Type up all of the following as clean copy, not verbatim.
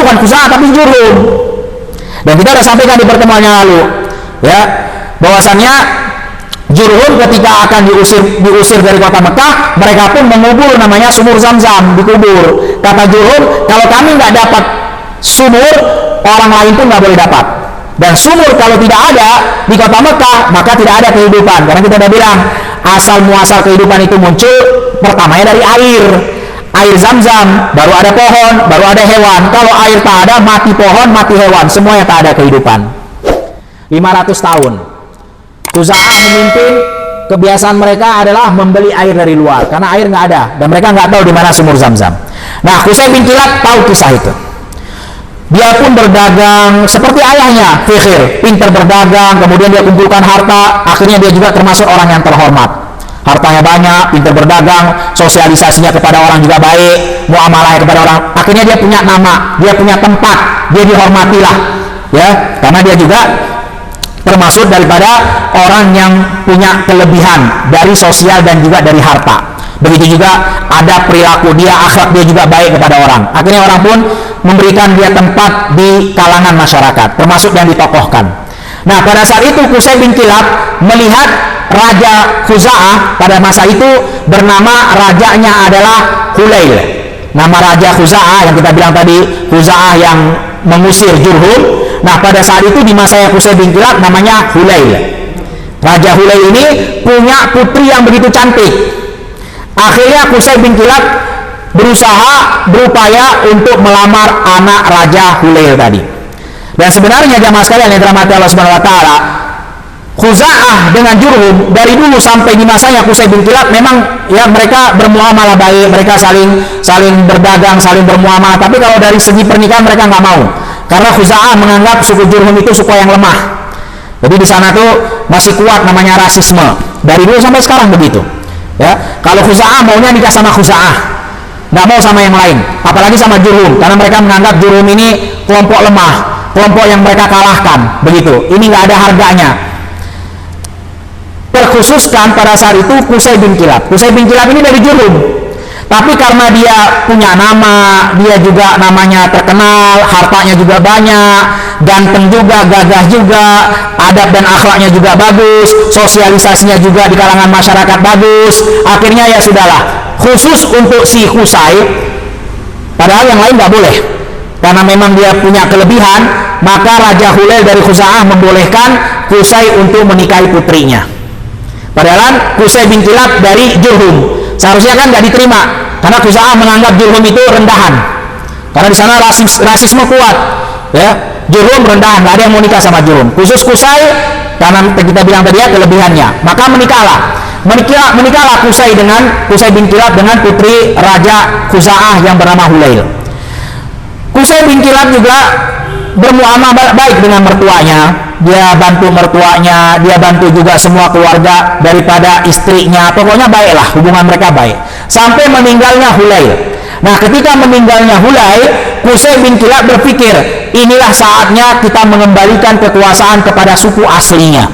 bukan Khuza'ah tapi Jurhum. Dan kita sudah sampaikan di pertemuan yang lalu, ya, bahwasannya Jurhum ketika akan diusir dari kota Mekah, mereka pun mengubur namanya sumur Zam-Zam, dikubur. Kata Jurhum, kalau kami nggak dapat sumur, orang lain pun nggak boleh dapat. Dan sumur kalau tidak ada di kota Mekah, maka tidak ada kehidupan. Karena kita sudah bilang, asal muasal kehidupan itu muncul pertamanya dari air Zam-Zam, baru ada pohon, baru ada hewan. Kalau air tak ada, mati pohon, mati hewan, semuanya tak ada kehidupan. 500 tahun Khuza'ah memimpin. Kebiasaan mereka adalah membeli air dari luar karena air nggak ada dan mereka nggak tahu di mana sumur Zam-Zam. Nah, Qusay bin Kilab tahu kisah itu. Dia pun berdagang seperti ayahnya, Fikhir, pintar berdagang, kemudian dia kumpulkan harta, akhirnya dia juga termasuk orang yang terhormat. Hartanya banyak, pintar berdagang, sosialisasinya kepada orang juga baik, muamalahnya kepada orang. Akhirnya dia punya nama, dia punya tempat, dia dihormatilah, ya, karena dia juga termasuk daripada orang yang punya kelebihan dari sosial dan juga dari harta. Begitu juga ada perilaku dia, akhlak dia juga baik kepada orang. Akhirnya orang pun memberikan dia tempat di kalangan masyarakat, termasuk yang ditokohkan. Nah, pada saat itu Qusay bin Kilab melihat Raja Khuza'ah pada masa itu, bernama rajanya adalah Hulail. Nama Raja Khuza'ah yang kita bilang tadi, Khuza'ah yang mengusir Jurhum. Nah, pada saat itu di masa Qusay bin Kilab namanya Hulail. Raja Hulail ini punya putri yang begitu cantik. Akhirnya Qusay bin Kilab berupaya untuk melamar anak Raja Hulail tadi. Dan sebenarnya jamaah sekalian yang dirahmati Allah Subhanahu wa taala, Khuza'ah dengan Jurhum dari dulu sampai di masanya Qusay bin Kilab memang ya mereka bermuamalah baik, mereka saling berdagang, saling bermuamalah. Tapi kalau dari segi pernikahan mereka nggak mau, karena Khuza'ah menganggap suku Jurhum itu suku yang lemah. Jadi di sana tuh masih kuat namanya rasisme dari dulu sampai sekarang begitu. Ya, kalau Khuza'ah maunya nikah sama Khuza'ah, nggak mau sama yang lain, apalagi sama Jurhum, karena mereka menganggap Jurhum ini kelompok lemah, kelompok yang mereka kalahkan, begitu. Ini nggak ada harganya. Terkhususkan pada saat itu Qusay bin Kilab. Qusay bin Kilab ini dari Jurhum, tapi karena dia punya nama, dia juga namanya terkenal, hartanya juga banyak, ganteng juga, gagah juga, adab dan akhlaknya juga bagus, sosialisasinya juga di kalangan masyarakat bagus. Akhirnya ya sudahlah, khusus untuk si Qusay, padahal yang lain nggak boleh, karena memang dia punya kelebihan, maka Raja Hulail dari Khuza'ah membolehkan Qusay untuk menikahi putrinya. Padahal Qusay bin Kilab dari Jurhum, seharusnya kan nggak diterima, karena Khuza'ah menganggap Jurhum itu rendahan, karena di sana rasisme kuat, ya. Jurhum rendahan, nggak ada yang mau nikah sama Jurhum. Khusus Qusay, karena kita bilang tadi ya kelebihannya, maka menikahlah Qusay bin Kilab dengan putri Raja Khuza'ah yang bernama Hulail. Qusay bin Kilab juga bermuamalah baik dengan mertuanya. Dia bantu mertuanya, dia bantu juga semua keluarga daripada istrinya. Pokoknya baiklah, hubungan mereka baik sampai meninggalnya Hulail. Nah, ketika meninggalnya Hulail, Qusay bin Kilab berpikir, inilah saatnya kita mengembalikan kekuasaan kepada suku aslinya,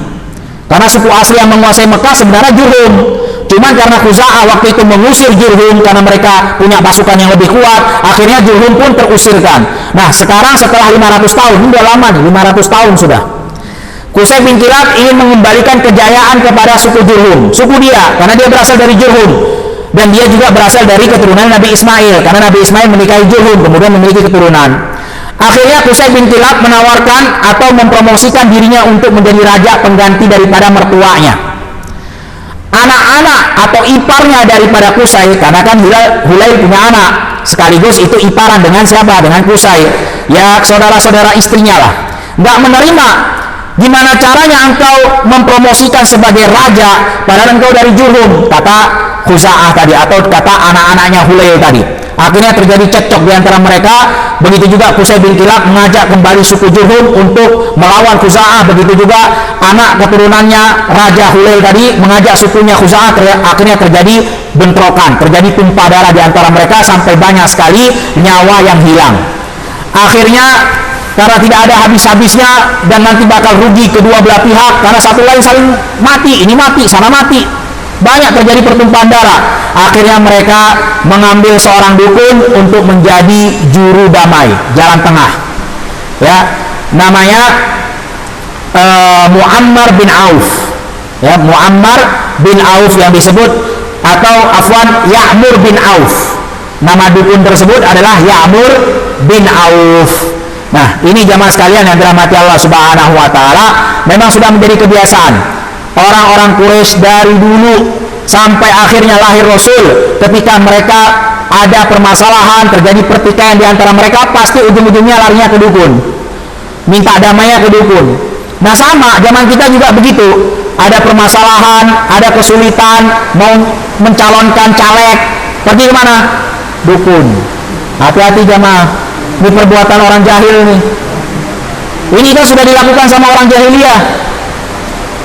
karena suku asli yang menguasai Mekah sebenarnya Jurhum. Cuman karena Khuza'ah waktu itu mengusir Jurhum karena mereka punya pasukan yang lebih kuat, akhirnya Jurhum pun terusirkan. Nah, sekarang setelah 500 tahun, ini udah lama nih, 500 tahun sudah, Qusay bin Kilab ingin mengembalikan kejayaan kepada suku Jurhum, suku dia, karena dia berasal dari Jurhum, dan dia juga berasal dari keturunan Nabi Ismail, karena Nabi Ismail menikahi Jurhum kemudian memiliki keturunan. Akhirnya Qusay bin Kilab menawarkan atau mempromosikan dirinya untuk menjadi raja pengganti daripada mertuanya. Anak-anak atau iparnya daripada Qusay, karena kan Hulail punya anak, sekaligus itu iparan dengan siapa? Dengan Qusay, ya saudara-saudara istrinya lah. Nggak menerima. Gimana caranya engkau mempromosikan sebagai raja padahal engkau dari Jurhum, kata Khuza'ah tadi, atau kata anak-anaknya Hulail tadi. Akhirnya terjadi cekcok di antara mereka. Begitu juga Qusay bin Kilab mengajak kembali suku Jurhum untuk melawan Khuza'ah. Begitu juga anak keturunannya Raja Hulail tadi mengajak sukunya Khuza'ah. Akhirnya terjadi bentrokan, terjadi tumpah darah di antara mereka sampai banyak sekali nyawa yang hilang. Akhirnya karena tidak ada habis-habisnya dan nanti bakal rugi kedua belah pihak, karena satu lain saling mati, ini mati, sana mati, banyak terjadi pertumpahan darah. Akhirnya mereka mengambil seorang dukun untuk menjadi juru damai, jalan tengah. Ya, namanya Muammar bin Auf. Ya, Muammar bin Auf yang disebut, atau afwan, Ya'mur bin Auf. Nama dukun tersebut adalah Ya'mur bin Auf. Nah, ini jamaah sekalian yang dirahmati Allah Subhanahu wa taala, memang sudah menjadi kebiasaan orang-orang Quraisy dari dulu sampai akhirnya lahir Rasul. Ketika mereka ada permasalahan, terjadi pertikaian di antara mereka, pasti ujung-ujungnya larinya ke dukun, minta damainya ke dukun. Nah, sama zaman kita juga begitu. Ada permasalahan, ada kesulitan, mau mencalonkan caleg, pergi kemana? Dukun. Hati-hati jamaah, ini perbuatan orang jahil nih. Ini kan sudah dilakukan sama orang jahiliyah.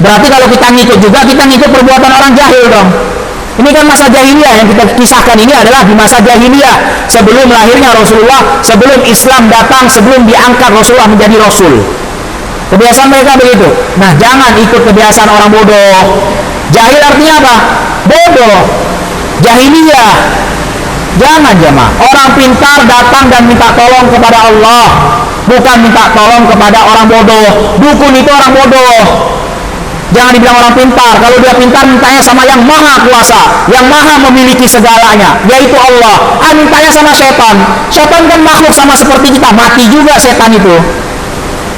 Berarti kalau kita ngikut juga, kita ngikut perbuatan orang jahil dong. Ini kan masa jahiliyah yang kita kisahkan, ini adalah di masa jahiliyah sebelum lahirnya Rasulullah, sebelum Islam datang, sebelum diangkat Rasulullah menjadi Rasul. Kebiasaan mereka begitu. Nah, jangan ikut kebiasaan orang bodoh. Jahil artinya apa? Bodoh, jahiliyah. Jangan jemaah. Orang pintar datang dan minta tolong kepada Allah, bukan minta tolong kepada orang bodoh. Dukun itu orang bodoh. Jangan dibilang orang pintar. Kalau dia pintar, mintanya sama yang maha kuasa, yang maha memiliki segalanya, yaitu Allah. Mintanya sama setan. Setan kan makhluk sama seperti kita, mati juga setan itu.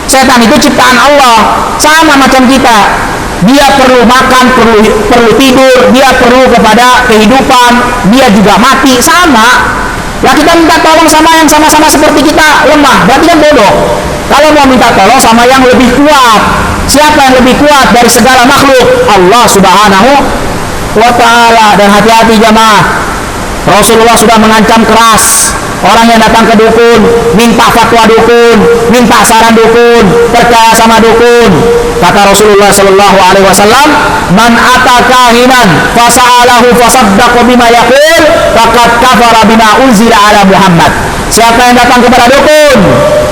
Setan itu ciptaan Allah, sama macam kita. Dia perlu makan, perlu tidur, dia perlu kepada kehidupan, dia juga mati, sama. Lah kita minta tolong sama yang sama-sama seperti kita lemah, berarti kan bodoh. Kalau mau minta tolong sama yang lebih kuat, siapa yang lebih kuat dari segala makhluk? Allah Subhanahu wa ta'ala. Dan hati-hati jamaah, Rasulullah sudah mengancam keras orang yang datang ke dukun, minta fatwa dukun, minta saran dukun, percaya sama dukun. Kata Rasulullah sallallahu alaihi wasallam, "Man ata kahinan fasa'alahu fasaddaqa bima yaqul, faqad kafara bima unzila ala Muhammad." Siapa yang datang kepada dukun,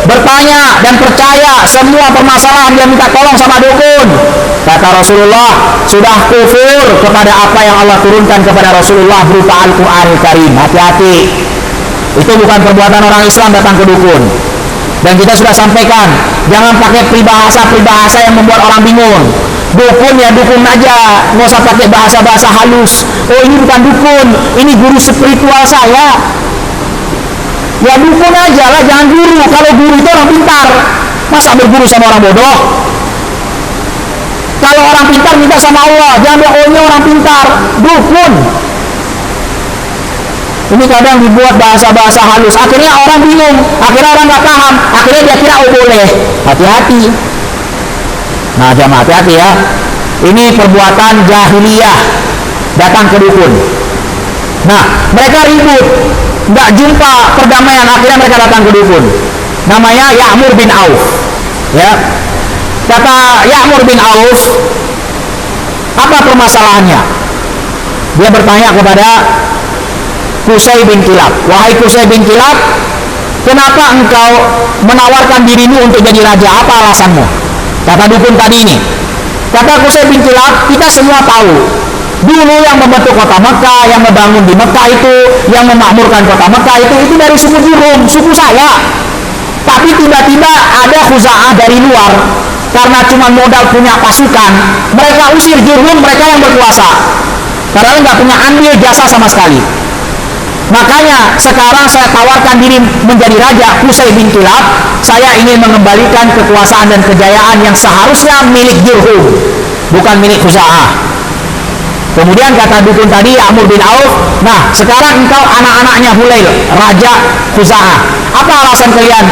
bertanya dan percaya semua permasalahan, dia minta tolong sama dukun, kata Rasulullah, sudah kufur kepada apa yang Allah turunkan kepada Rasulullah berupa Al-Qur'anul Karim. Hati-hati. Itu bukan perbuatan orang Islam datang ke dukun. Dan kita sudah sampaikan, jangan pakai peribahasa yang membuat orang bingung. Dukun ya dukun aja, nggak usah pakai bahasa-bahasa halus. Oh, ini bukan dukun, ini guru spiritual saya. Ya dukun aja lah, jangan guru. Kalau guru itu orang pintar, masa berguru sama orang bodoh? Kalau orang pintar minta sama Allah, jangan bilang oh ini orang pintar, dukun. Ini kadang dibuat bahasa-bahasa halus, akhirnya orang bingung, akhirnya orang nggak paham, akhirnya dia kira oh boleh. Hati-hati. Nah jamaah, hati-hati ya. Ini perbuatan jahiliyah, datang ke dukun. Nah mereka ribut, nggak jumpa perdamaian, akhirnya mereka datang ke dukun. Namanya Ya'mur bin Auf. Ya, kata Ya'mur bin Auf, apa permasalahannya? Dia bertanya kepada Qusay bin Kilab, wahai Qusay bin Kilab, kenapa engkau menawarkan dirimu untuk jadi raja? Apa alasanmu? Kata dukun tadi ini. Kata Qusay bin Kilab, kita semua tahu dulu yang membentuk kota Mekah, yang membangun di Mekah itu, yang memakmurkan kota Mekah itu dari suku Jurhum, suku saya. Tapi tiba-tiba ada Khuza'ah dari luar, karena cuma modal punya pasukan, mereka usir Jurhum, mereka yang berkuasa. Karena nggak punya andil jasa sama sekali. Makanya sekarang saya tawarkan diri menjadi raja, Qusay bin Kilab. Saya ingin mengembalikan kekuasaan dan kejayaan yang seharusnya milik Jurhum, bukan milik Khuza'ah. Kemudian kata dukun tadi Ya'mur bin Auf, nah sekarang engkau anak-anaknya Hulail, raja Khuza'ah. Apa alasan kalian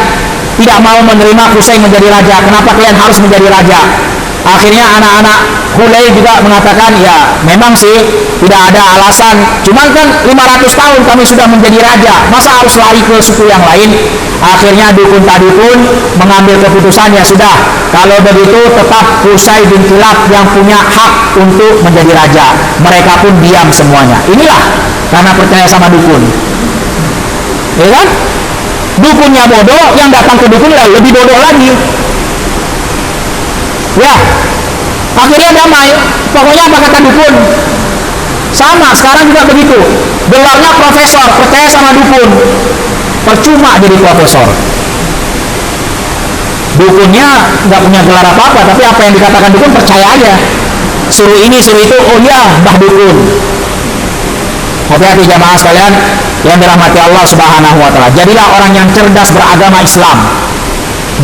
tidak mau menerima Qusay menjadi raja? Kenapa kalian harus menjadi raja? Akhirnya anak-anak Hulail juga mengatakan, ya memang sih tidak ada alasan, cuman kan 500 tahun kami sudah menjadi raja, masa harus lari ke suku yang lain? Akhirnya dukun tadi pun mengambil keputusan, ya sudah, kalau begitu tetap Qusay bin Kilab yang punya hak untuk menjadi raja. Mereka pun diam semuanya. Inilah karena percaya sama dukun, ya kan? Dukunnya bodoh, yang datang ke dukun lebih bodoh lagi. Ya, akhirnya damai. Pokoknya apa kata dukun? Sama, sekarang juga begitu. Gelarnya profesor, percaya sama dukun. Percuma jadi profesor. Dukunnya nggak punya gelar apa-apa, tapi apa yang dikatakan dukun percaya aja. Suruh ini, suruh itu, oh iya, mbah dukun. Hati-hati jamaah sekalian yang dirahmati Allah Subhanahu wa taala. Jadilah orang yang cerdas beragama Islam.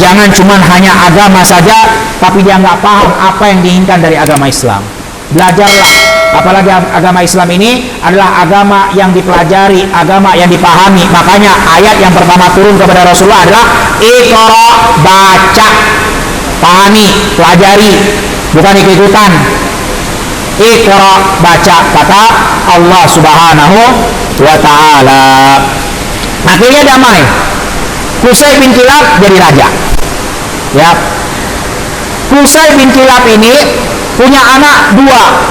Jangan cuma hanya agama saja, tapi dia nggak paham apa yang diinginkan dari agama Islam. Belajarlah, apalagi agama Islam ini adalah agama yang dipelajari, agama yang dipahami. Makanya ayat yang pertama turun kepada Rasulullah adalah Iqra, baca, pahami, pelajari, bukan ikut-ikutan. Iqra, baca, kata Allah Subhanahu wa taala. Akhirnya damai. Qusay bin Kilab jadi raja. Ya. Qusay bin Kilab ini punya anak dua.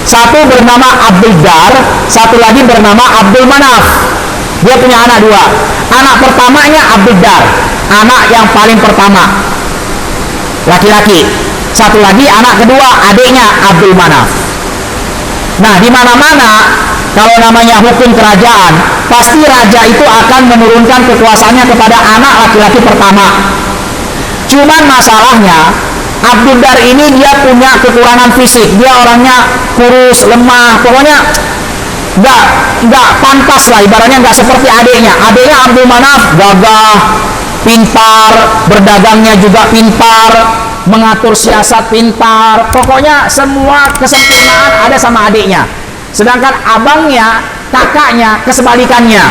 Satu bernama Abdul Dar, satu lagi bernama Abdul Manaf. Dia punya anak dua. Anak pertamanya Abdul Dar, anak yang paling pertama, laki-laki. Satu lagi anak kedua, adiknya Abdul Manaf. Nah, di mana-mana kalau namanya hukum kerajaan, pasti raja itu akan menurunkan kekuasaannya kepada anak laki-laki pertama. Cuman masalahnya Abdul Dar ini dia punya kekurangan fisik, dia orangnya kurus, lemah, pokoknya nggak pantas lah, ibaratnya nggak seperti adiknya. Adiknya Abdul Manaf gagah, pintar, berdagangnya juga pintar, mengatur siasat pintar, pokoknya semua kesempurnaan ada sama adiknya. Sedangkan abangnya, kakaknya kesebalikannya,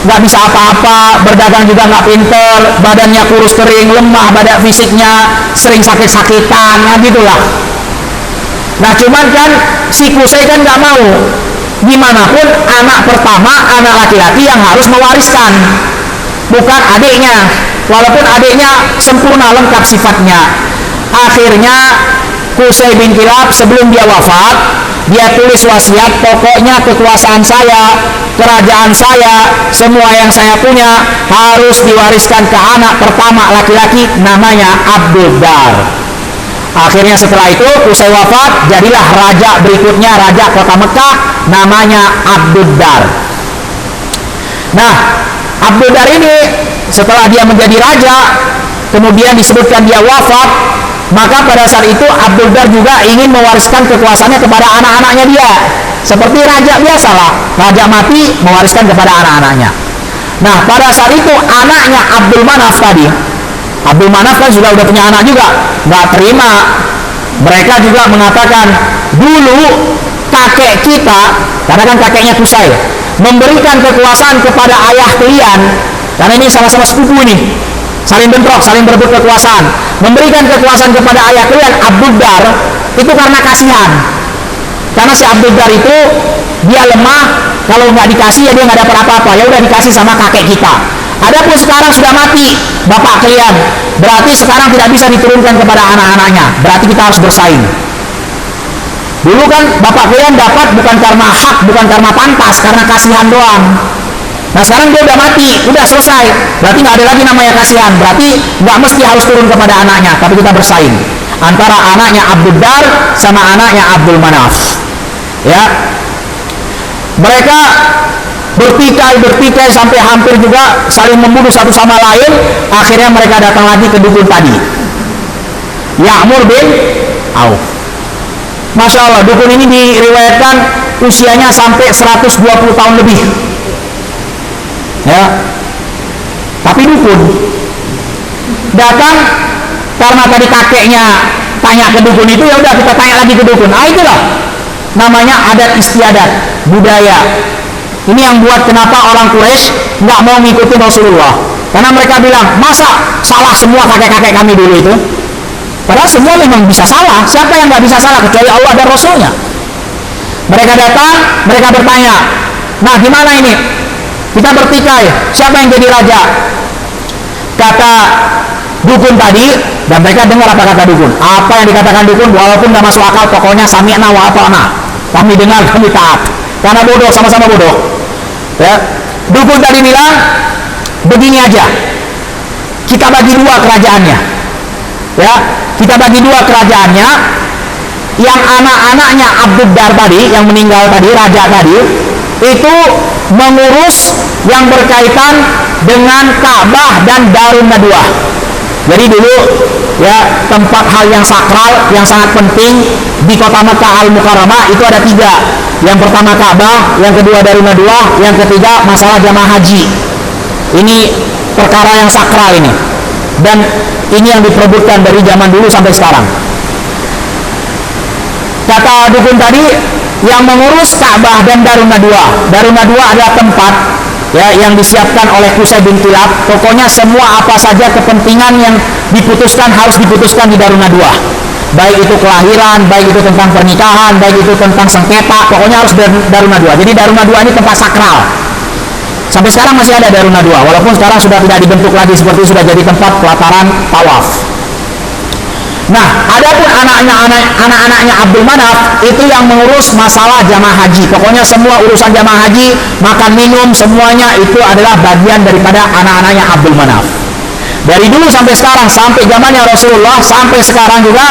nggak bisa apa-apa, berdagang juga nggak pinter, badannya kurus kering, lemah, badan fisiknya sering sakit-sakitan, nah gitulah. Nah cuman kan si Qusay kan nggak mau, gimana pun anak pertama, anak laki-laki yang harus mewariskan, bukan adiknya, walaupun adiknya sempurna lengkap sifatnya. Akhirnya Qusay bin Kilab sebelum dia wafat, dia tulis wasiat, pokoknya kekuasaan saya, kerajaan saya, semua yang saya punya harus diwariskan ke anak pertama laki-laki, namanya Abdul Dar. Akhirnya setelah itu Qusay wafat, jadilah raja berikutnya, raja kota Mekah, namanya Abdul Dar. Nah, Abdul Dar ini setelah dia menjadi raja, kemudian disebutkan dia wafat, maka pada saat itu Abdul Dar juga ingin mewariskan kekuasaannya kepada anak-anaknya dia. Seperti raja biasalah, raja mati mewariskan kepada anak-anaknya. Nah, pada saat itu anaknya Abdul Manaf tadi, Abdul Manaf kan sudah punya anak juga, nggak terima. Mereka juga mengatakan, dulu kakek kita, karena kan kakeknya Qusay, memberikan kekuasaan kepada ayah kalian, karena ini sama-sama sepupu nih, saling bentrok, saling berebut kekuasaan, memberikan kekuasaan kepada ayah kalian Abdul Dar itu karena kasihan. Karena si Abdul Dar itu dia lemah, kalau nggak dikasih ya dia nggak dapat apa-apa, ya udah dikasih sama kakek kita. Adapun sekarang sudah mati bapak kalian, berarti sekarang tidak bisa diturunkan kepada anak-anaknya, berarti kita harus bersaing. Dulu kan bapak kalian dapat bukan karena hak, bukan karena pantas, karena kasihan doang. Nah sekarang dia udah mati, udah selesai, berarti nggak ada lagi namanya kasihan, berarti nggak mesti harus turun kepada anaknya, tapi kita bersaing antara anaknya Abdul Dar sama anaknya Abdul Manaf. Ya, mereka bertikai sampai hampir juga saling membunuh satu sama lain. Akhirnya mereka datang lagi ke dukun tadi, Ya'mur bin Auf. Masya Allah, dukun ini diriwayatkan usianya sampai 120 tahun lebih. Ya, tapi dukun datang karena tadi kakeknya tanya ke dukun itu, ya udah kita tanya lagi ke dukun. Ah itulah namanya adat istiadat, budaya. Ini yang buat kenapa orang Quraisy nggak mau ngikutin Rasulullah, karena mereka bilang masa salah semua kakek-kakek kami dulu itu. Padahal semua memang bisa salah, siapa yang nggak bisa salah kecuali Allah dan Rasulnya. Mereka datang, mereka bertanya, nah gimana ini? Kita bertikai, siapa yang jadi raja? Kata dukun tadi, dan mereka dengar apa kata dukun. Apa yang dikatakan dukun, walaupun gak masuk akal, pokoknya sami'na wa ata'na. Kami dengar, kami taat. Karena bodoh, sama-sama bodoh. Ya. Dukun tadi bilang, begini aja, kita bagi dua kerajaannya. Ya, kita bagi dua kerajaannya. yang anak-anaknya Abduddar tadi, yang meninggal tadi, raja tadi, itu mengurus yang berkaitan dengan Ka'bah dan Darun Nadwah. Jadi dulu ya, tempat hal yang sakral yang sangat penting di kota Mekah Al-Mukarramah itu ada 3. Yang pertama Ka'bah, yang kedua Darun Nadwah, yang ketiga masalah jamaah haji. Ini perkara yang sakral ini, dan ini yang diperebutkan dari zaman dulu sampai sekarang. Kata dukun tadi, yang mengurus Ka'bah dan Darun Nadwah. Darun Nadwah adalah tempat ya yang disiapkan oleh Qusay bin Kilab. Pokoknya semua apa saja kepentingan yang diputuskan harus diputuskan di Darun Nadwah. Baik itu kelahiran, baik itu tentang pernikahan, baik itu tentang sengketa, pokoknya harus Darun Nadwah. Jadi Darun Nadwah ini tempat sakral. Sampai sekarang masih ada Darun Nadwah, walaupun sekarang sudah tidak dibentuk lagi seperti itu, sudah jadi tempat pelataran tawaf. Nah, adapun anak-anaknya Abdul Manaf itu yang mengurus masalah jamaah haji. Pokoknya semua urusan jamaah haji, makan minum, semuanya itu adalah bagian daripada anak-anaknya Abdul Manaf. Dari dulu sampai sekarang, sampai zamannya Rasulullah, sampai sekarang juga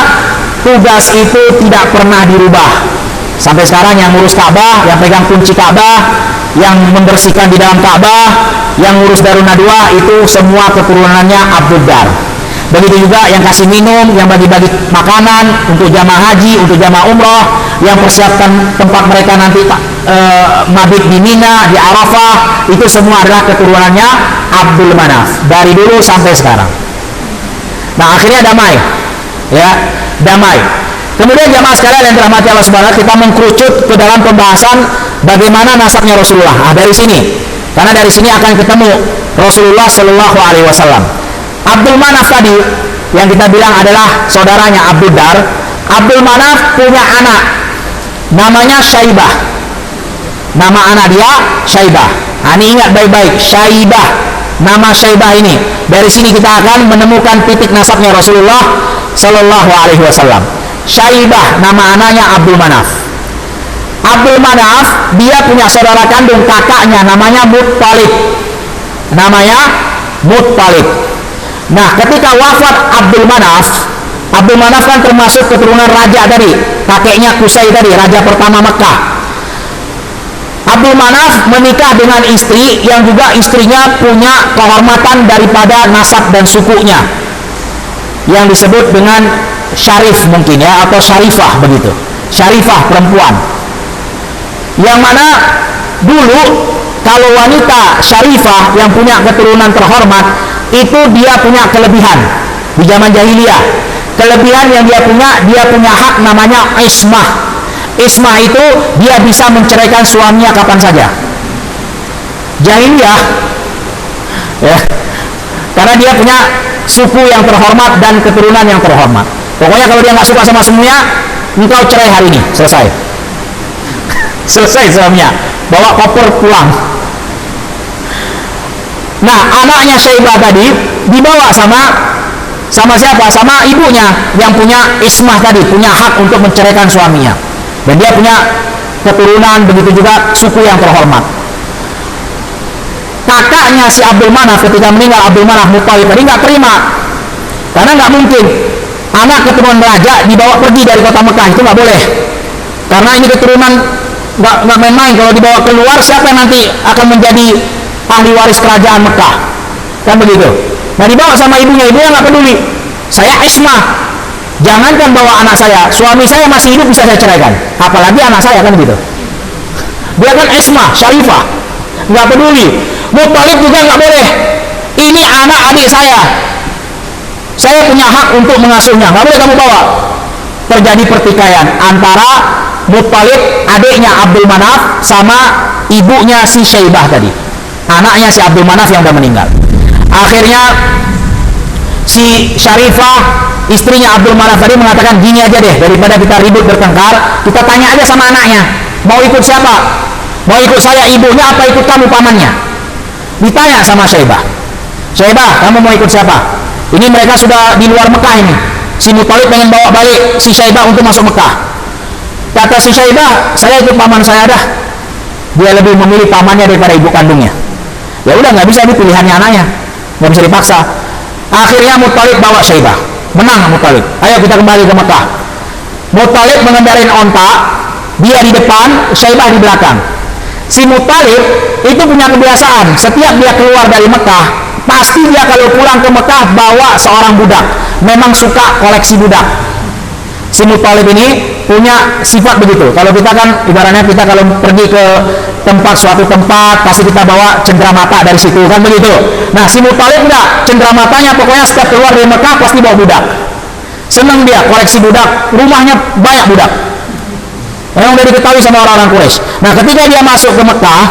tugas itu tidak pernah dirubah. Sampai sekarang yang ngurus Ka'bah, yang pegang kunci Ka'bah, yang membersihkan di dalam Ka'bah, yang ngurus Darun Nadwah, itu semua keturunannya Abduddar. Begitu juga yang kasih minum, yang bagi-bagi makanan untuk jamaah haji, untuk jamaah umroh, yang persiapkan tempat mereka nanti mabit di Mina, di Arafah, itu semua adalah keturunannya Abdul Manaf dari dulu sampai sekarang. Nah, akhirnya damai, ya, damai. Kemudian jamaah sekalian yang dirahmati Allah Subhanahu wa taala, kita mengkerucut ke dalam pembahasan bagaimana nasabnya Rasulullah. Dari sini, karena dari sini akan ketemu Rasulullah Shallallahu Alaihi Wasallam. Abdul Manaf tadi yang kita bilang adalah saudaranya Abduddar. Abdul Manaf punya anak namanya Syaibah. Nama anak dia Syaibah. Ini ingat baik-baik, Syaibah. Nama Syaibah ini, dari sini kita akan menemukan titik nasabnya Rasulullah Shallallahu Alaihi Wasallam. Syaibah nama anaknya Abdul Manaf. Abdul Manaf dia punya saudara kandung kakaknya namanya Muttalib. Namanya Muttalib. Nah, ketika wafat Abdul Manaf kan termasuk keturunan raja tadi, kakeknya Qusay tadi, raja pertama Mekah. Abdul Manaf menikah dengan istri yang juga istrinya punya kehormatan daripada nasab dan sukunya, yang disebut dengan Syarif mungkin ya, atau Syarifah begitu. Syarifah perempuan. Yang mana dulu kalau wanita Syarifah yang punya keturunan terhormat itu dia punya kelebihan di zaman jahiliyah. Kelebihan yang dia punya hak namanya ismah. Ismah itu dia bisa menceraikan suaminya kapan saja. Jahiliyah ya, karena dia punya suku yang terhormat dan keturunan yang terhormat. Pokoknya kalau dia nggak suka sama suaminya, engkau cerai hari ini, selesai. Selesai suaminya, bawa koper pulang. Nah, anaknya Syaibah tadi dibawa sama siapa? Sama ibunya yang punya ismah tadi, punya hak untuk menceraikan suaminya. Dan dia punya keturunan, begitu juga suku yang terhormat. Kakaknya si Abdul Manaf ketika meninggal, Abdul Manaf Muttalib tadi nggak terima, karena nggak mungkin anak keturunan raja dibawa pergi dari kota Mekah, itu nggak boleh. Karena ini keturunan nggak main-main. Kalau dibawa keluar, siapa yang nanti akan menjadi ahli waris kerajaan Mekah? Kan begitu. Nah, dibawa sama ibunya nggak peduli. Saya ismah. Jangankan bawa anak saya, suami saya masih hidup bisa saya ceraikan. Apalagi anak saya, kan begitu. Dia kan ismah, Syarifah, nggak peduli. Muttalib juga nggak boleh. Ini anak adik saya punya hak untuk mengasuhnya, nggak boleh kamu bawa. Terjadi pertikaian antara Muttalib, adiknya Abdul Manaf, sama ibunya si Syaibah tadi, anaknya si Abdul Manaf yang sudah meninggal. Akhirnya si Syarifah, istrinya Abdul Manaf tadi, mengatakan gini aja deh, daripada kita ribut bertengkar, kita tanya aja sama anaknya, mau ikut siapa? Mau ikut saya ibunya apa ikut kamu pamannya? Ditanya sama Syaibah, Syaibah, kamu mau ikut siapa? Ini mereka sudah di luar Mekah ini. Si Muttalib pengen bawa balik si Syaibah untuk masuk Mekah. Kata si Syaibah, saya ikut paman saya dah. Dia lebih memilih pamannya daripada ibu kandungnya. Ya udah, nggak bisa, ini pilihannya anaknya, nggak bisa dipaksa. Akhirnya Muttalib bawa Syaibah, menang Muttalib. Ayo kita kembali ke Mekah. Muttalib mengendarai onta, dia di depan, Syaibah di belakang. Si Muttalib itu punya kebiasaan, setiap dia keluar dari Mekah, pasti dia kalau pulang ke Mekah bawa seorang budak. Memang suka koleksi budak. Si Muttalib ini punya sifat begitu. Kalau kita kan ibaratnya kita kalau pergi ke suatu tempat pasti kita bawa cenderamata dari situ kan begitu. Nah si Muttalib enggak, cendeраmatanya pokoknya setiap keluar dari Mekah pasti bawa budak. Senang dia koleksi budak, rumahnya banyak budak. Memang udah diketahui sama orang-orang Quraisy. Nah ketika dia masuk ke Mekah,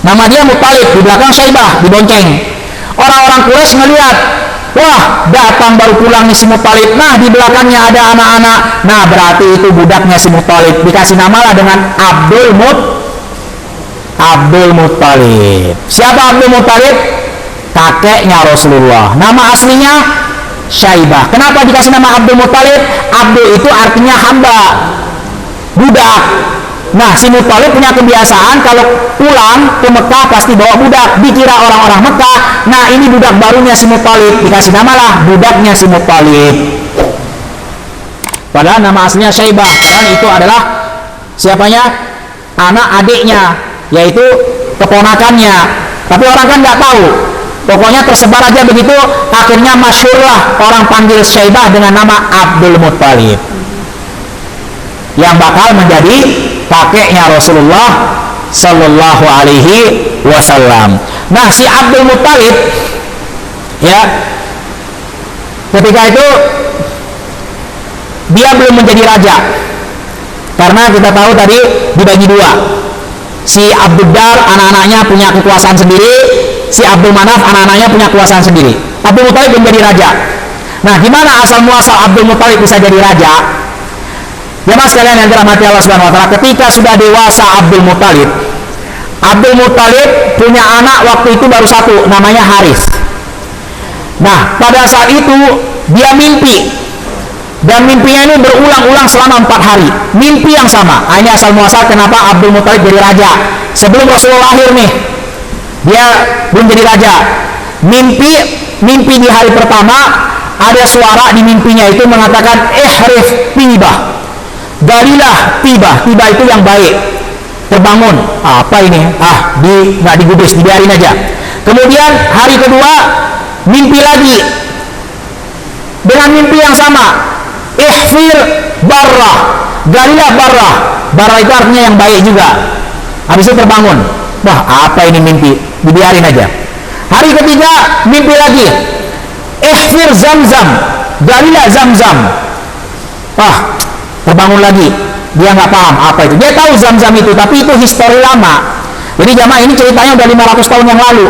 nama dia Muttalib, di belakang Syaibah dibonceng. Orang-orang Quraisy ngelihat, wah datang baru pulang nih si Muttalib. Nah di belakangnya ada anak-anak. Nah berarti itu budaknya si Muttalib. Dikasih namalah dengan Abdul Muttalib. Siapa Abdul Muttalib? Kakeknya Rasulullah. Nama aslinya Syaibah. Kenapa dikasih nama Abdul Muttalib? Abdul itu artinya hamba, budak. Nah si Muttalib punya kebiasaan kalau pulang ke Mekah pasti bawa budak. Dikira orang-orang Mekah, nah ini budak barunya si Muttalib, dikasih namalah budaknya si Muttalib. Padahal nama aslinya Syaibah, dan itu adalah siapanya? Anak adiknya, yaitu keponakannya. Tapi orang kan nggak tahu. Pokoknya tersebar aja begitu. Akhirnya masyhurlah orang panggil Syaibah dengan nama Abdul Muttalib, yang bakal menjadi kakeknya Rasulullah Sallallahu Alaihi Wasallam. Nah si Abdul Muttalib ya ketika itu dia belum menjadi raja, karena kita tahu tadi dibagi dua. Si Abdul Dar anak-anaknya punya kekuasaan sendiri, si Abdul Manaf anak-anaknya punya kekuasaan sendiri. Abdul Muttalib belum jadi raja. Nah gimana asal muasal Abdul Muttalib bisa jadi raja? Jemaah sekalian yang dirahmati Allah Subhanahu wa taala, ketika sudah dewasa Abdul Muttalib punya anak waktu itu baru satu, namanya Haris. Nah, pada saat itu dia mimpi. Dan mimpinya ini berulang-ulang selama 4 hari. Mimpi yang sama. Ini asal muasal kenapa Abdul Muttalib jadi raja. Sebelum Rasulullah lahir nih, dia belum jadi raja. Mimpi di hari pertama, ada suara di mimpinya itu mengatakan ihrif tibah. Galilah tiba itu yang baik, terbangun. Apa ini? Nggak digubris, dibiarin aja. Kemudian hari kedua mimpi lagi dengan mimpi yang sama, ihfir barrah, galilah barrah itu artinya yang baik juga. Habis itu terbangun. Wah apa ini mimpi, dibiarin aja. Hari ketiga mimpi lagi, ihfir zamzam, galilah zamzam. Terbangun lagi, dia nggak paham apa itu. Dia tahu Zam-Zam itu, tapi itu histori lama. Jadi jamaah ini ceritanya udah 500 tahun yang lalu,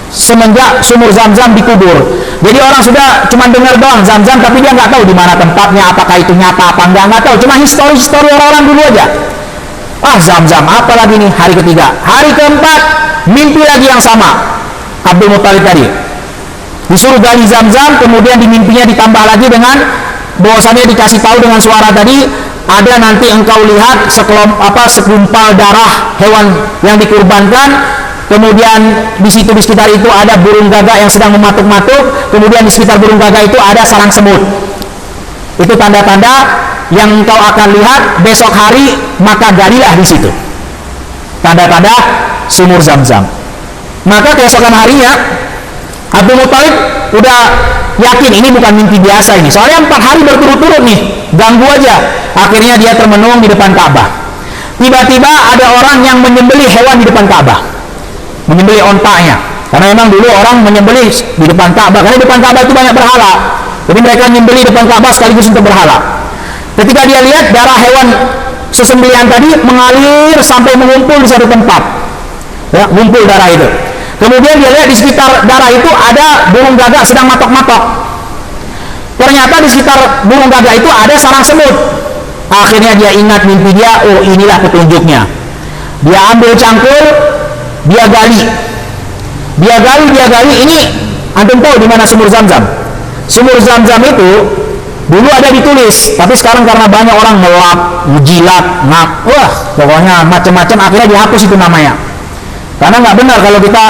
semenjak sumur Zam-Zam dikubur. Jadi orang sudah cuma dengar doang Zam-Zam, tapi dia nggak tahu di mana tempatnya, apakah itu nyata apa nggak tahu. Cuma histori orang-orang dulu aja. Zam-Zam apa lagi nih? Hari ketiga. Hari keempat mimpi lagi yang sama. Abdul Muttalib tadi disuruh gali Zam-Zam, kemudian di mimpinya ditambah lagi dengan bahwasannya dikasih tahu dengan suara tadi, ada nanti engkau lihat segumpal darah hewan yang dikurbankan, kemudian di sekitar itu ada burung gagak yang sedang mematuk-matuk, kemudian di sekitar burung gagak itu ada sarang semut. Itu tanda-tanda yang engkau akan lihat besok hari, maka galilah di situ. Tanda-tanda sumur Zam-Zam. Maka keesokan harinya Abdul Muttalib udah yakin ini bukan mimpi biasa ini. Soalnya 4 hari berturut-turut nih, ganggu aja. Akhirnya dia termenung di depan Ka'bah. Tiba-tiba ada orang yang menyembelih hewan di depan Ka'bah, menyembelih ontanya. Karena memang dulu orang menyembelih di depan Ka'bah, karena di depan Ka'bah itu banyak berhala. Jadi mereka menyembelih di depan Ka'bah sekaligus untuk berhala. Ketika dia lihat darah hewan sesembelihan tadi mengalir sampai mengumpul di satu tempat, ya, ngumpul darah itu. Kemudian dia lihat di sekitar darah itu ada burung gagak sedang matok-matok. Ternyata di sekitar burung gagak itu ada sarang semut. Akhirnya dia ingat mimpi dia, inilah petunjuknya. Dia ambil cangkul, dia gali. Dia gali, ini antum tahu di mana sumur Zam-Zam? Sumur Zam-Zam itu dulu ada ditulis, tapi sekarang karena banyak orang ngelap, ngejilat, pokoknya macam-macam, akhirnya dihapus itu namanya. Karena nggak benar kalau kita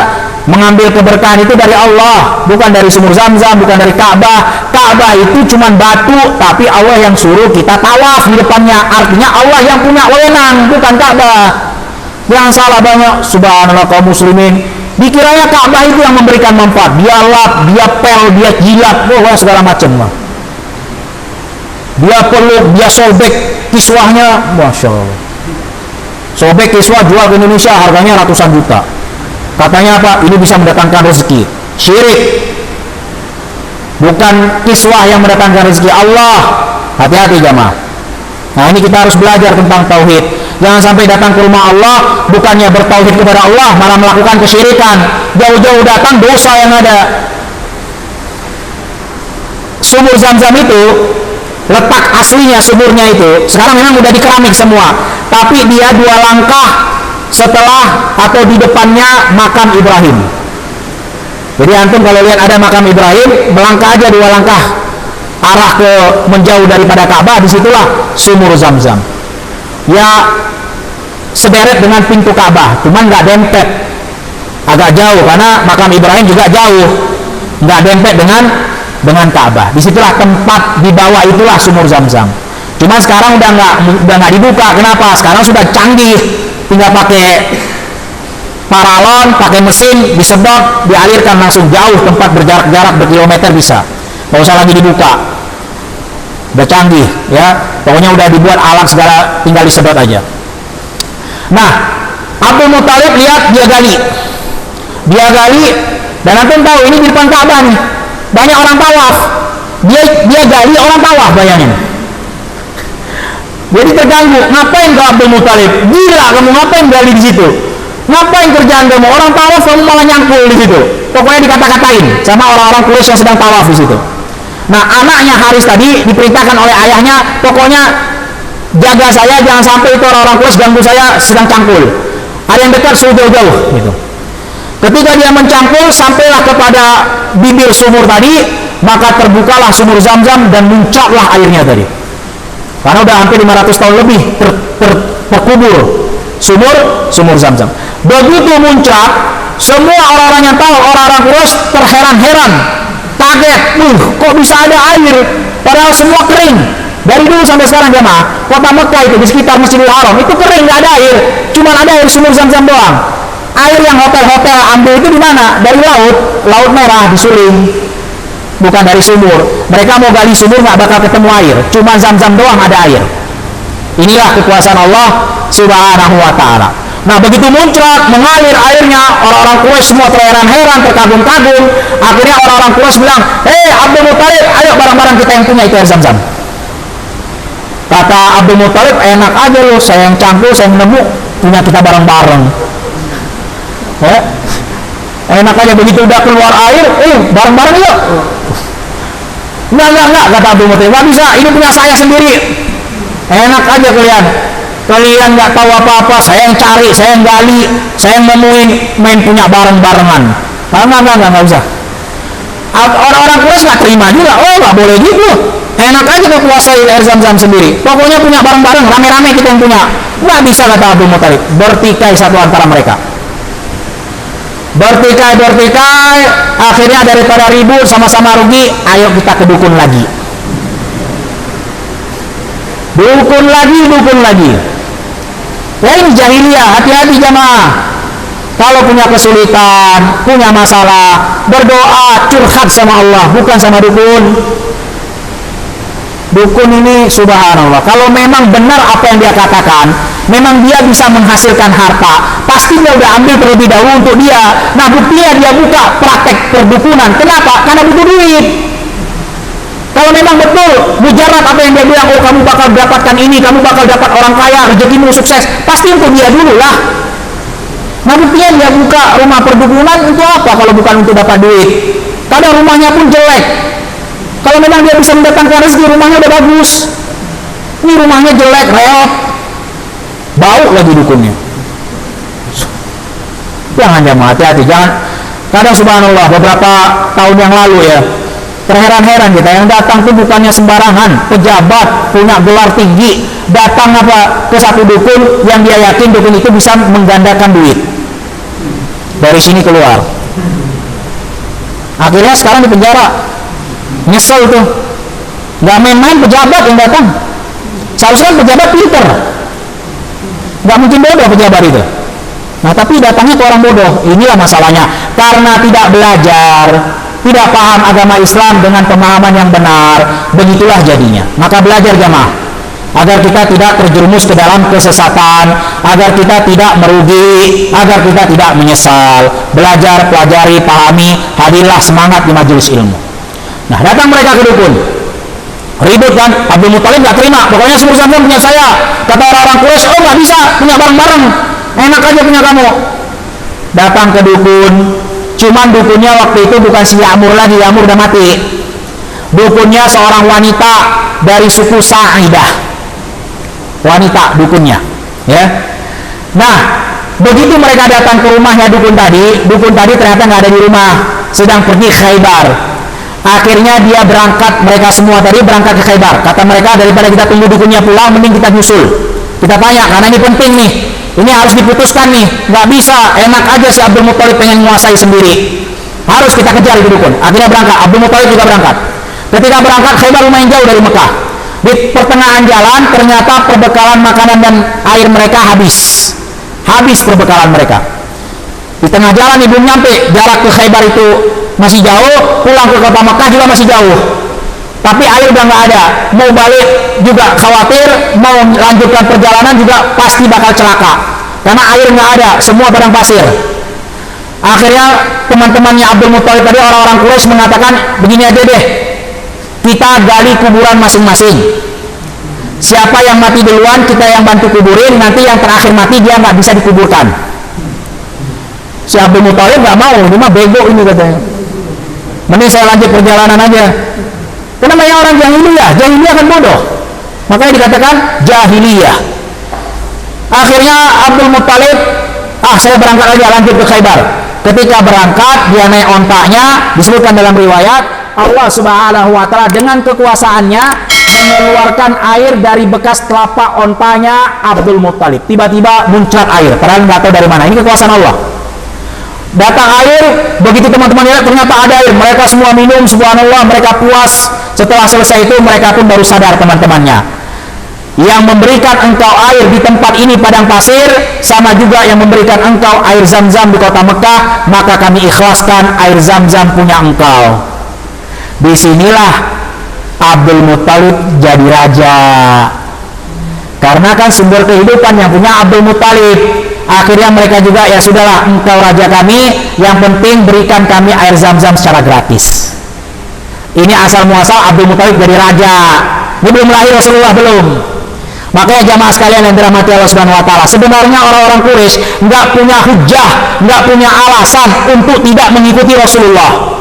mengambil keberkahan itu dari Allah, bukan dari sumur Zam-Zam, bukan dari Ka'bah. Ka'bah itu cuma batu, tapi Allah yang suruh kita tawaf di depannya. Artinya Allah yang punya wewenang, bukan Ka'bah. Jangan salah banyak, subhanallah kaum muslimin, dikiranya Ka'bah itu yang memberikan manfaat. Dia lap, dia pel, dia jilat, wah segala macam lah. Dia peluk, dia sobek kiswahnya, masya Allah. Sobek kiswah jual ke Indonesia harganya ratusan juta. Katanya apa? Ini bisa mendatangkan rezeki. Syirik. Bukan kiswah yang mendatangkan rezeki, Allah. Hati-hati jamaah. Nah ini kita harus belajar tentang tauhid. Jangan sampai datang ke rumah Allah bukannya bertauhid kepada Allah, malah melakukan kesyirikan. Jauh-jauh datang dosa yang ada. Sumur Zam-Zam itu, letak aslinya sumurnya itu sekarang memang udah di keramik semua, tapi dia 2 langkah setelah atau di depannya makam Ibrahim. Jadi antum kalau lihat ada makam Ibrahim, melangkah aja 2 langkah arah ke menjauh daripada Ka'bah, disitulah sumur Zam-Zam. Ya sederet dengan pintu Ka'bah, cuman nggak dempet, agak jauh karena makam Ibrahim juga jauh, nggak dempet dengan Ka'bah. Disitulah tempat di bawah itulah sumur Zam-Zam. Cuma sekarang udah nggak dibuka. Kenapa? Sekarang sudah canggih, tinggal pakai paralon, pakai mesin, disedot, dialirkan langsung jauh, tempat berjarak berkilometer bisa. Nggak usah lagi dibuka. Udah canggih, ya. Pokoknya udah dibuat alat segala, tinggal disedot aja. Nah, Abdul Muthalib lihat dia gali, dan antum tahu ini di depan Ka'bah nih. Banyak orang tawaf, dia gali, orang tawaf, bayangin. Jadi terganggu, ngapain ke Abdul Muthalib? Gila kamu, ngapain gali di situ? Ngapain kerjaan kamu? Orang tawaf kamu malah nyangkul di situ. Pokoknya dikata-katain sama orang-orang Quraisy yang sedang tawaf di situ. Nah, anaknya Haris tadi diperintahkan oleh ayahnya, pokoknya jaga saya, jangan sampai itu orang-orang Quraisy ganggu saya sedang cangkul. Ada yang dekat suruh jauh-jauh gitu. Ketika dia mencangkul sampailah kepada bibir sumur tadi, maka terbukalah sumur Zam-Zam dan muncaklah airnya tadi. Karena udah hampir 500 tahun lebih terkubur sumur Zam-Zam. Begitu muncak, semua orang-orang yang tahu, orang-orang Quraisy terheran-heran, kaget, kok bisa ada air? Padahal semua kering. Dari dulu sampai sekarang jemaah, kota Mekah itu di sekitar Masjidil Haram itu kering, nggak ada air, cuma ada air sumur Zam-Zam doang. Air yang hotel-hotel ambil itu di mana? Dari laut merah, di suling, bukan dari sumur. Mereka mau gali sumur nggak bakal ketemu air, cuma Zam-Zam doang ada air. Inilah kekuasaan Allah Subhanahu wa Ta'ala. Nah, begitu muncrat, mengalir airnya, orang-orang Quraisy semua terheran-heran, terkagum-kagum. Akhirnya orang-orang Quraisy bilang, Abdul Muthalib, ayo barang-barang kita yang punya itu air Zam-Zam. Kata Abdul Muthalib, enak aja loh, saya yang cangkul, saya yang nemu, punya kita bareng-bareng. Enak aja, begitu udah keluar air, bareng-bareng yuk. Enggak, kata Abdul Muthalib, nggak bisa, ini punya saya sendiri. Enak aja kalian nggak tahu apa-apa, saya yang cari, saya yang gali, saya yang nemuin, main punya bareng-barengan. Nggak usah. Orang-orang Quraisy nggak terima juga, nggak boleh gitu. Enak aja kuasai air Zam-Zam sendiri. Pokoknya punya bareng-bareng, rame-rame kita yang punya. Nggak bisa, kata Abdul Muthalib. Bertikai satu antara mereka. Bertikai, akhirnya daripada ribut sama-sama rugi, ayo kita ke dukun lagi. Dukun lagi. Ya ini jahiliyah, hati-hati jamaah. Kalau punya kesulitan, punya masalah, berdoa, curhat sama Allah, bukan sama dukun. Dukun ini subhanallah, kalau memang benar apa yang dia katakan, memang dia bisa menghasilkan harta, pasti dia udah ambil terlebih dahulu untuk dia. Nah, buktinya dia buka praktek perdukunan. Kenapa? Karena butuh duit. Kalau memang betul mujarab apa yang dia bilang, kamu bakal dapatkan ini, kamu bakal dapat orang kaya, rezekimu sukses, pasti untuk dia dulu lah. Nah, buktinya dia buka rumah perdukunan untuk apa kalau bukan untuk dapat duit? Kadang rumahnya pun jelek. Kalau memang dia bisa mendatangkan rezeki, rumahnya udah bagus. Ini rumahnya jelek, reot, bau lagi dukunnya. Jangan jamaah, hati-hati, jangan. Kadang subhanallah, beberapa tahun yang lalu ya, terheran-heran kita, yang datang tuh bukannya sembarangan, pejabat, punya gelar tinggi, datang ke satu dukun yang dia yakin dukun itu bisa menggandakan duit. dari sini keluar. Akhirnya sekarang di penjara. Nyesel tuh. Nggak main-main pejabat yang datang. Seharusnya pejabat pinter. Nggak mungkin bodoh pejabat itu. Nah tapi datangnya ke orang bodoh. Inilah masalahnya. Karena tidak belajar, tidak paham agama Islam dengan pemahaman yang benar, begitulah jadinya. Maka belajar jamaah, agar kita tidak terjerumus ke dalam kesesatan, agar kita tidak merugi, agar kita tidak menyesal. Belajar, pelajari, pahami, hadirlah semangat di majelis ilmu. Nah datang mereka ke dukun, ribut kan, Abdul Muthalib gak terima, pokoknya semua sampean punya saya. Kata orang-orang Quraisy, oh gak bisa, punya bareng-bareng, enak aja punya kamu. Datang ke dukun, cuman dukunnya waktu itu bukan si Ya'mur lagi, Ya'mur udah mati. Dukunnya seorang wanita dari suku Sa'idah, wanita dukunnya, ya. Nah begitu mereka datang ke rumahnya dukun tadi ternyata nggak ada di rumah, sedang pergi Khaybar. Akhirnya dia berangkat, mereka semua tadi berangkat ke Khaybar. Kata mereka, daripada kita tunggu dukunnya pulang, mending kita nyusul, kita tanya, karena ini penting nih, ini harus diputuskan nih, nggak bisa enak aja si Abdul Muthalib pengen menguasai sendiri, harus kita kejar itu dukun. Akhirnya berangkat, Abdul Muthalib juga berangkat. Ketika berangkat, Khaybar lumayan jauh dari Mekah. Di pertengahan jalan ternyata perbekalan makanan dan air mereka habis perbekalan mereka. Di tengah jalan belum nyampe, jarak ke Khaybar itu masih jauh, pulang ke kota Mekah juga masih jauh, tapi air udah nggak ada. Mau balik juga khawatir, mau lanjutkan perjalanan juga pasti bakal celaka karena air nggak ada, semua padang pasir. Akhirnya teman-temannya Abdul Muthalib tadi, orang-orang Quraisy mengatakan, begini aja deh, kita gali kuburan masing-masing. Siapa yang mati duluan kita yang bantu kuburin, nanti yang terakhir mati dia nggak bisa dikuburkan. Si Abdul Muthalib nggak mau, ini mah bego ini katanya. Mending saya lanjut perjalanan aja. Karena namanya orang jahiliyah kan bodoh. Makanya dikatakan jahiliyah. Akhirnya Abdul Muthalib, saya berangkat aja, lanjut ke Khaybar. Ketika berangkat, dia naik ontaknya, disebutkan dalam riwayat, Allah Subhanahu wa Ta'ala dengan kekuasaannya mengeluarkan air dari bekas telapak ontanya Abdul Muthalib. Tiba-tiba muncrat air, padahal nggak tahu dari mana. Ini kekuasaan Allah. Datang air, begitu teman-teman lihat ternyata ada air, mereka semua minum, subhanallah, mereka puas. Setelah selesai itu mereka pun baru sadar teman-temannya, yang memberikan engkau air di tempat ini padang pasir sama juga yang memberikan engkau air Zam-Zam di kota Mekah, maka kami ikhlaskan air Zam-Zam punya engkau. Disinilah Abdul Muthalib jadi raja, karena kan sumber kehidupan yang punya Abdul Muthalib. Akhirnya mereka juga, ya sudahlah, engkau raja kami, yang penting berikan kami air Zam-Zam secara gratis. Ini asal muasal Abdul Muthalib jadi raja. Ini belum lahir Rasulullah, belum. Makanya jamaah sekalian yang dirahmati Allah Subhanahu wa Ta'ala, sebenarnya orang-orang Quraisy nggak punya hujah, nggak punya alasan untuk tidak mengikuti Rasulullah.